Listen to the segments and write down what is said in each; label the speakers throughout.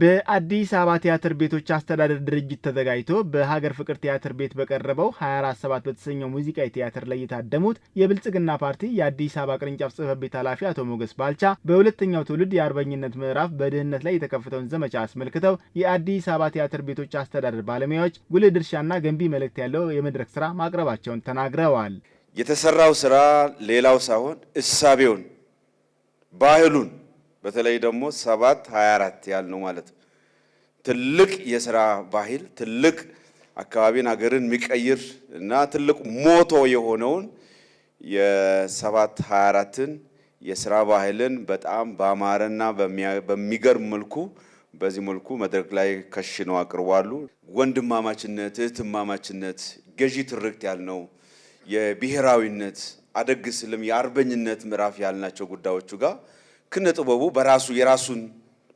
Speaker 1: በአዲስ አበባ ቲያትር ቤቶች አስተዳደር ድርጅት ተዘጋጅቶ በሀገር ፍቅር ቲያትር ቤት በቀረበው 24/7 በተሰኘው ሙዚቃዊ ቲያትር ላይ የታደሙት የብልጽግና ፓርቲ የአዲስ አበባ ቅርንጫፍ ጽሕፈት ቤት ኃላፊ አቶ ሞገስ ባልቻ በሁለተኛው ትውልድ የአርበኝነት ምዕራፍ በድህነት ላይ የተከፈተውን ዘመቻ አስመልክተው የአዲስ አበባ ቲያትር ቤቶች አስተዳደር ባለሙያዎች ጉልህ ድርሻና ገንቢ መልእክት ያለው የመድረክ ስራ ማቅረባቸውን ተናግረዋል።
Speaker 2: የተሰራው ስራ ሌላው ሳይሆን እሳቤውን ባህሉን በተለይ ደግሞ 7/24 ያልነው ማለት ትልቅ የሥራ ባህል ትልቅ አካባቢን ሀገርን የሚቀይር እና ትልቅ ሞቶ የሆነውን የ7/24ን የሥራ ባህልን በጣም ባማረና በሚገርም መልኩ በዚህ መልኩ መድረክ ላይ ከሽነው አቅርቧሉ። ወንድማማችነት፣ እህትማማችነት፣ ገዢ ትርክት ያልነው የብሔራዊነት አደግስልም የአርበኝነት ምዕራፍ ያልናቸው ጉዳዮቹ ጋር ክነጥበቡ በራሱ የራሱን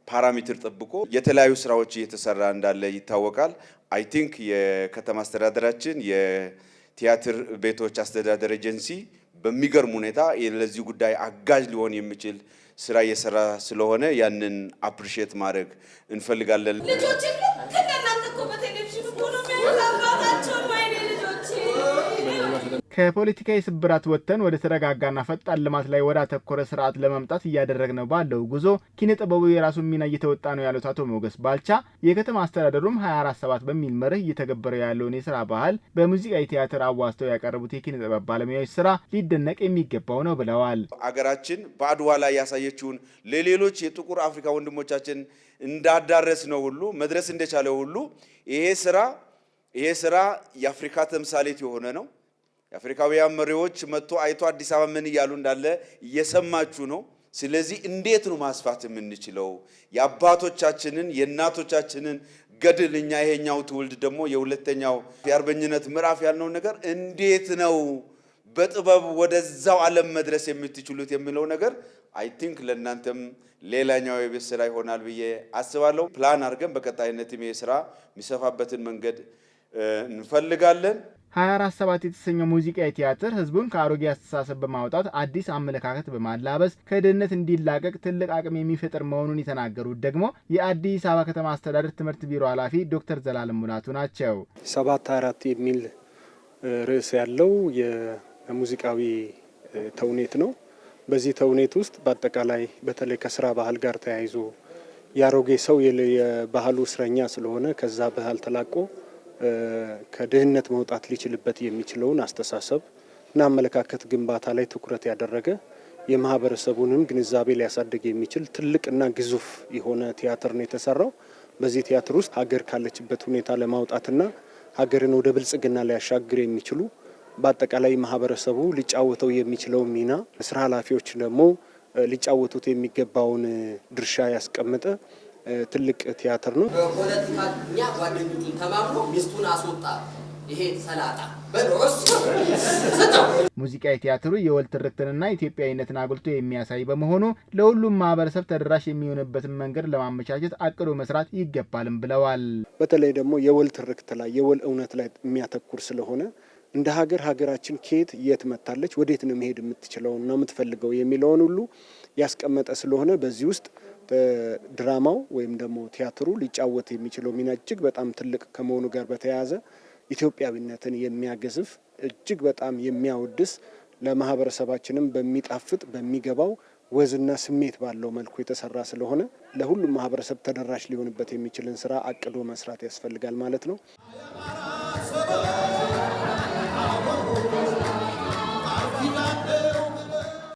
Speaker 2: ፓራሜትር ጠብቆ የተለያዩ ስራዎች እየተሰራ እንዳለ ይታወቃል። አይ ቲንክ የከተማ አስተዳደራችን የቲያትር ቤቶች አስተዳደር ኤጀንሲ በሚገርም ሁኔታ ለዚህ ጉዳይ አጋዥ ሊሆን የሚችል ስራ እየሰራ ስለሆነ ያንን አፕሪሺየት ማድረግ እንፈልጋለን።
Speaker 3: ልጆች ከናንተ እኮ በቴሌቪዥን እኮ ነው የሚያባታቸው ወይኔ ልጆች
Speaker 1: ከፖለቲካዊ ስብራት ወጥተን ወደ ተረጋጋና ፈጣን ልማት ላይ ወደ አተኮረ ስርዓት ለመምጣት እያደረግነው ባለው ጉዞ ኪነ ጥበቡ የራሱን ሚና እየተወጣ ነው ያሉት አቶ ሞገስ ባልቻ የከተማ አስተዳደሩም 24/7 በሚል መርህ እየተገበረ ያለውን የስራ ባህል በሙዚቃዊ ቲያትር አዋስተው ያቀረቡት የኪነ ጥበብ ባለሙያዎች ስራ ሊደነቅ የሚገባው ነው ብለዋል።
Speaker 2: አገራችን በአድዋ ላይ ያሳየችውን ለሌሎች የጥቁር አፍሪካ ወንድሞቻችን እንዳዳረስ ነው ሁሉ መድረስ እንደቻለ ሁሉ ይሄ ስራ የአፍሪካ ተምሳሌት የሆነ ነው። የአፍሪካውያን መሪዎች መጥቶ አይቶ አዲስ አበባ ምን እያሉ እንዳለ እየሰማችሁ ነው። ስለዚህ እንዴት ነው ማስፋት የምንችለው? የአባቶቻችንን የእናቶቻችንን ገድል እኛ ይሄኛው ትውልድ ደግሞ የሁለተኛው የአርበኝነት ምዕራፍ ያልነው ነገር እንዴት ነው በጥበብ ወደዛው ዓለም መድረስ የምትችሉት የሚለው ነገር አይ ቲንክ ለእናንተም ሌላኛው የቤት ስራ ይሆናል ብዬ አስባለሁ። ፕላን አድርገን በቀጣይነትም ይሄ ስራ የሚሰፋበትን መንገድ እንፈልጋለን።
Speaker 1: 24/7 የተሰኘው ሙዚቃዊ ቲያትር ህዝቡን ከአሮጌ አስተሳሰብ በማውጣት አዲስ አመለካከት በማላበስ ከድህነት እንዲላቀቅ ትልቅ አቅም የሚፈጥር መሆኑን የተናገሩት ደግሞ የአዲስ አበባ ከተማ አስተዳደር ትምህርት ቢሮ ኃላፊ ዶክተር ዘላለም ሙላቱ ናቸው።
Speaker 4: 7/24 የሚል ርዕስ ያለው የሙዚቃዊ ተውኔት ነው። በዚህ ተውኔት ውስጥ በአጠቃላይ በተለይ ከስራ ባህል ጋር ተያይዞ የአሮጌ ሰው የባህሉ እስረኛ ስለሆነ ከዛ ባህል ተላቆ ከድህነት መውጣት ሊችልበት የሚችለውን አስተሳሰብ እና አመለካከት ግንባታ ላይ ትኩረት ያደረገ የማህበረሰቡንም ግንዛቤ ሊያሳድግ የሚችል ትልቅና ግዙፍ የሆነ ቲያትር ነው የተሰራው። በዚህ ቲያትር ውስጥ ሀገር ካለችበት ሁኔታ ለማውጣትና ሀገርን ወደ ብልጽግና ሊያሻግር የሚችሉ በአጠቃላይ ማህበረሰቡ ሊጫወተው የሚችለው ሚና፣ ስራ ኃላፊዎች ደግሞ ሊጫወቱት የሚገባውን ድርሻ ያስቀመጠ ትልቅ ቲያትር ነው።
Speaker 5: በፖለቲካኛ ጓደኞቹን ተማምኖ ሚስቱን አስወጣ። ይሄ ሰላጣ በሮስ
Speaker 1: ሙዚቃዊ ቲያትሩ የወል ትርክትንና ኢትዮጵያዊነትን አጉልቶ የሚያሳይ በመሆኑ ለሁሉም ማህበረሰብ ተደራሽ የሚሆንበትን መንገድ ለማመቻቸት አቅዶ መስራት ይገባልም ብለዋል።
Speaker 4: በተለይ ደግሞ የወል ትርክት ላይ የወል እውነት ላይ የሚያተኩር ስለሆነ እንደ ሀገራችን ከየት የት መታለች፣ ወዴት ነው መሄድ የምትችለው እና የምትፈልገው የሚለውን ሁሉ ያስቀመጠ ስለሆነ በዚህ ውስጥ ድራማው ወይም ደግሞ ቲያትሩ ሊጫወት የሚችለው ሚና እጅግ በጣም ትልቅ ከመሆኑ ጋር በተያያዘ ኢትዮጵያዊነትን የሚያገዝፍ እጅግ በጣም የሚያወድስ ለማህበረሰባችንም በሚጣፍጥ በሚገባው ወዝና ስሜት ባለው መልኩ የተሰራ ስለሆነ ለሁሉም ማህበረሰብ ተደራሽ ሊሆንበት የሚችልን ስራ አቅዶ መስራት ያስፈልጋል ማለት ነው።